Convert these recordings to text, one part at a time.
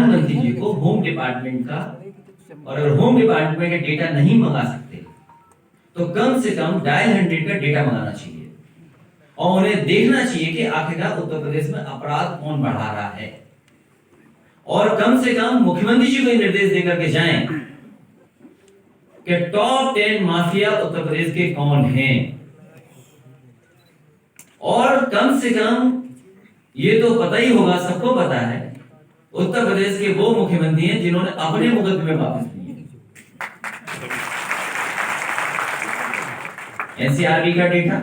प्रधानमंत्री जी को home department का, और अगर होम डिपार्टमेंट का डेटा नहीं मंगा सकते तो कम से कम डायल 100 का डेटा मंगाना चाहिए और उन्हें देखना चाहिए कि आखिरकार उत्तर प्रदेश में अपराध कौन बढ़ा रहा है, और कम से कम मुख्यमंत्री जी को निर्देश देकर के जाएं कि टॉप 10 माफिया उत्तर प्रदेश के कौन हैं, और कम से कम ये तो पता ही होगा, सबको पता है, उत्तर प्रदेश के वो मुख्यमंत्री हैं जिन्होंने अपने मुकदमे वापस लिए। एनसीआरबी का डेटा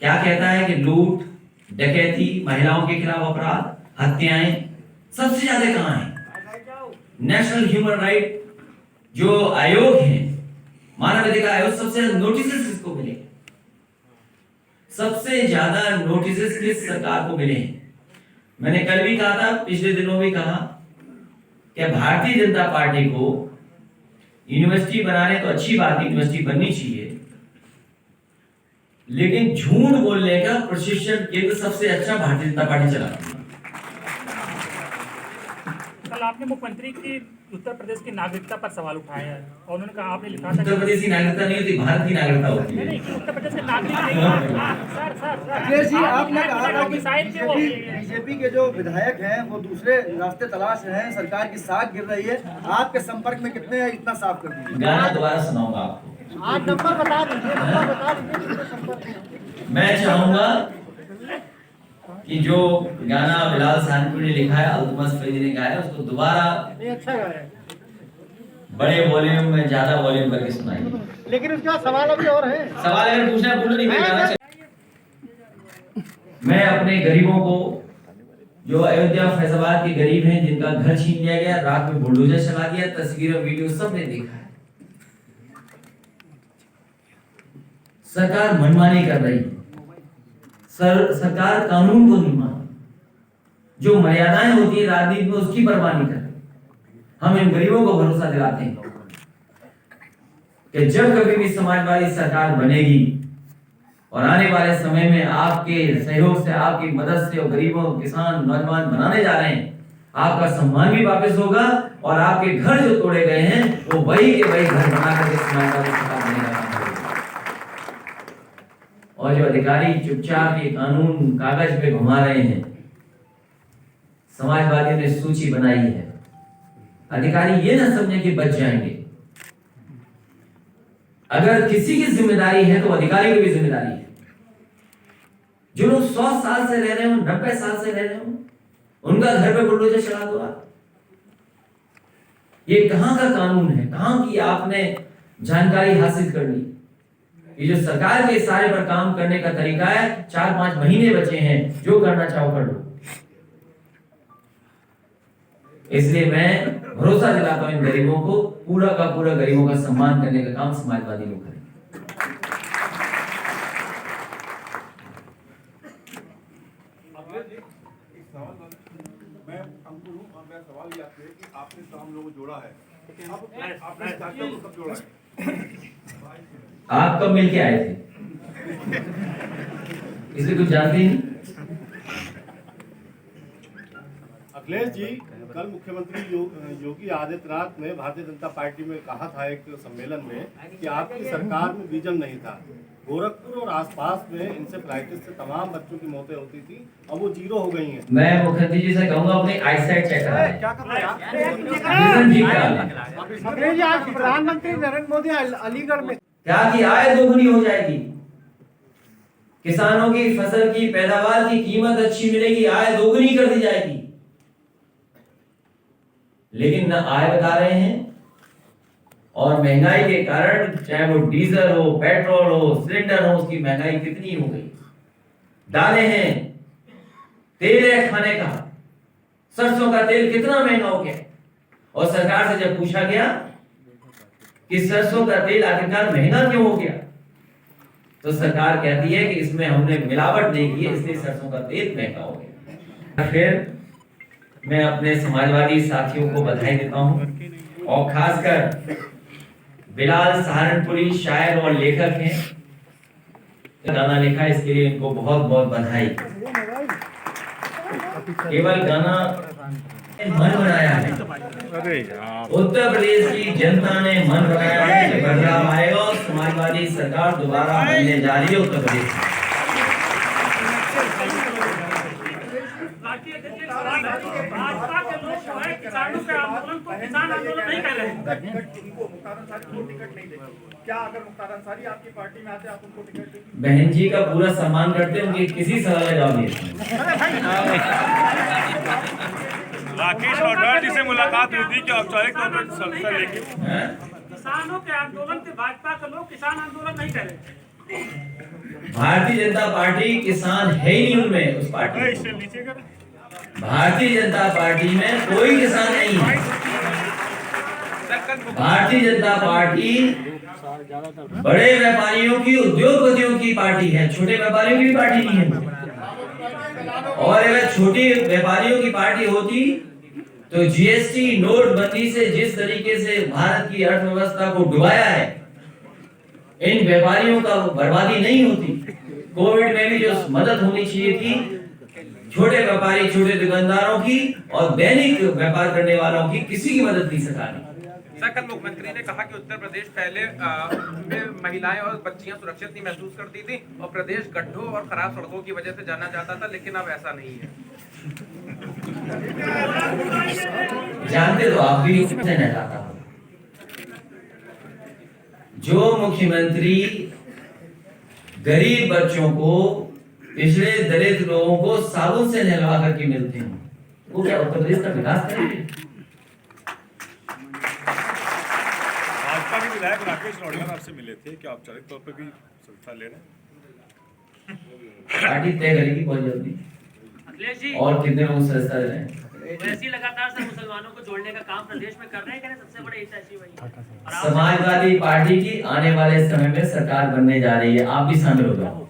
क्या कहता है कि लूट, डकैती, महिलाओं के खिलाफ अपराध, हत्याएं सबसे ज्यादा कहां हैं? नेशनल ह्यूमन राइट जो आयोग है, मानवाधिकार आयोग, सबसे ज्यादा नोटिस किसको मिले? सबसे ज्यादा नोटिस किस सरकार को मिले हैं? मैंने कल भी कहा था, पिछले दिनों भी कहा कि भारतीय जनता पार्टी को यूनिवर्सिटी बनाने तो अच्छी बात है, यूनिवर्सिटी बननी चाहिए, लेकिन झूठ बोलने का प्रशिक्षण केंद्र सबसे अच्छा भारतीय जनता पार्टी चलाती है। कल आपने मुख्यमंत्री की उत्तर प्रदेश की नागरिकता पर सवाल उठाया है और उन्होंने कहा, आपने लिखा था उत्तर प्रदेश की नागरिकता नहीं होती, भारत की नागरिकता होती है। नहीं, उत्तर प्रदेश के नागरिक नहीं। सर अखिलेश जी, आपने कहा था कि बीजेपी के जो विधायक हैं वो दूसरे रास्ते तलाश रहे हैं, सरकार की साख गिर रही है, आपके संपर्क में कितने हैं, इतना साफ कर दीजिए। गाना दोबारा सुनाऊंगा आपको, आप नंबर बता दीजिए। मैं चाहूंगा कि जो गाना बिलाल सानपुरी ने लिखा है, अल्तमस फरीदी ने गाया है, उसको दोबारा अच्छा गाया, बड़े वॉल्यूम में, ज्यादा वॉल्यूम करके सुनाइए। लेकिन उसका सवाल अभी और है। सवाल अगर पूछना है पूछो, नहीं मैं गाना चाहिए। मैं अपने गरीबों को, जो अयोध्या फैजाबाद के गरीब हैं जिनका घर छीन लिया गया, रात में बुलडोजर चला दिया, तस्वीर और वीडियो सबने देखा है। सरकार मनमानी कर रही है, सरकार कानून को नहीं मान, जो मर्यादाएं होती है राजनीति में उसकी परवाह नहीं करती। हम इन गरीबों को भरोसा दिलाते हैं कि जब कभी भी समाजवादी सरकार बनेगी और आने वाले समय में आपके सहयोग से, आपकी मदद से, और गरीबों, किसान, नौजवान बनाने जा रहे हैं, आपका सम्मान भी वापस होगा और आपके घर जो तोड़े गए हैं वो वही के वही घर बना करके समाजवादी सरकार बनेगा। और जो अधिकारी चुपचाप ये कानून कागज पे घुमा रहे हैं, समाजवादियों ने सूची बनाई है, अधिकारी ये ना समझे कि बच जाएंगे। अगर किसी की जिम्मेदारी है तो अधिकारी की भी जिम्मेदारी है। जो लोग 100 साल से रह रहे हो, 90 साल से रह रहे हो, उनका घर पे बुलडोजर चला दो आप। ये कहां का कानून है? कहां की आपने जानकारी हासिल कर ली? ये जो सरकार के इशारे पर काम करने का तरीका है, 4-5 महीने बचे हैं, जो करना चाहो कर लो। इसलिए मैं भरोसा दिलाता हूं इन गरीबों को, पूरा का पूरा गरीबों का सम्मान करने का काम समाजवादी लोग करें। मैं सवाल ये आपसे कि आपने तमाम लोगों को जोड़ा है, आपने चाचा को कब जोड़ा है? आप कब मिलके आए थे? इसे कुछ जानते ही नहीं। अखिलेश जी, कल मुख्यमंत्री योगी आदित्यनाथ ने भारतीय जनता पार्टी में कहा था एक सम्मेलन में कि आपकी सरकार में विजन नहीं था। गोरखपुर और आसपास में इंसेफ्लाइटिस से तमाम बच्चों की मौतें होती थी, अब वो 0 हो गई हैं। मैं मुख्यमंत्री जी से कहूंगा अपनी आईसाइट चेक कराएं। क्या कर रहे हैं? आज प्रधानमंत्री नरेंद्र मोदी अलीगढ़ में क्या की आय दोगुनी हो जाएगी, किसानों की फसल की पैदावार की कीमत अच्छी मिलेगी, आय दोगुनी कर दी जाएगी। लेकिन न आय बता रहे हैं, और महंगाई के कारण, चाहे वो डीजल हो, पेट्रोल हो, सिलेंडर हो, उसकी महंगाई कितनी हो गई। दालें हैं, तेल है खाने का, सरसों का तेल कितना महंगा हो गया, और सरकार से जब पूछा गया कि सरसों का तेल आखिरकार महंगा क्यों हो गया, तो सरकार कहती है कि इसमें हमने मिलावट नहीं की है, इसलिए सरसों का तेल महंगा हो गया। फिर मैं अपने समाजवादी साथियों को बधाई देता हूं, और खासकर बिलाल सहारनपुरी शायर और लेखक हैं, गाना लिखा, इसके लिए इनको बहुत बहुत बधाई। केवल गाना मन बनाया है, उत्तर प्रदेश की जनता ने मन बनाया है कि बदलाव आएगा और समाजवादी सरकार दोबारा बनने जा रही है उत्तर प्रदेश में। भाजपा के लोग जो है किसानों के आंदोलन को किसान आंदोलन नहीं कर रहे हैं। क्या अगर मुख्तार अंसारी आपकी पार्टी में आते आप उनको टिकट देंगे? बहन जी का पूरा सम्मान करते हैं, उनके किसी सवाल का जवाब नहीं देते। राकेश लौटार जी से मुलाकात हुई थी कि औपचारिक तौर पर संस्था लेके किसानों के आंदोलन के भाजपा के लोग किसान आंदोलन नहीं कर रहे। भारतीय जनता पार्टी किसान है ही नहीं उनमें, उस पार्टी में। भारतीय जनता पार्टी में कोई किसान नहीं है। भारतीय जनता पार्टी बड़े व्यापारियों की, उद्योगपतियों की पार्टी है, छोटे व्यापारियों की भी पार्टी नहीं है। और अगर छोटी व्यापारियों की पार्टी होती तो जीएसटी नोटबंदी से जिस तरीके से भारत की अर्थव्यवस्था को डुबाया है, इन व्यापारियों का बर्बादी नहीं होती। कोविड में भी जो मदद होनी चाहिए थी छोटे व्यापारी, छोटे दुकानदारों की और दैनिक व्यापार करने वालों की, किसी की मदद नहीं सरकार ने। सर, कल मुख्यमंत्री ने कहा कि उत्तर प्रदेश पहले में महिलाएं और बच्चियां सुरक्षित नहीं महसूस करती थी और प्रदेश गड्ढों और खराब सड़कों की वजह से जाना जाता था, लेकिन अब ऐसा नहीं है। जानते तो आप भी से नहलाता हो। जो मुख्यमंत्री गरीब बच्चों को, पिछड़े दलित लोगों को साबुन से नहलवा करके मिलते हैं, वो क्या उत्तर प्रदेश का विकास करेंगे? भाजपा के विधायक राकेश लौटार आपसे मिले थे, क्या औपचारिक तौर पर भी संस्था ले रहे हैं? पार्टी तय करेगी बहुत जल्दी अखिलेश जी, और कितने लोग सदस्यता दे रहे हैं। वैसे लगातार सर मुसलमानों को जोड़ने का काम प्रदेश में कर रहे हैं, सबसे बड़े हितैषी वही है। और आप समाजवादी पार्टी की आने वाले समय में सरकार बनने जा रही है, आप भी शामिल हो जाओ।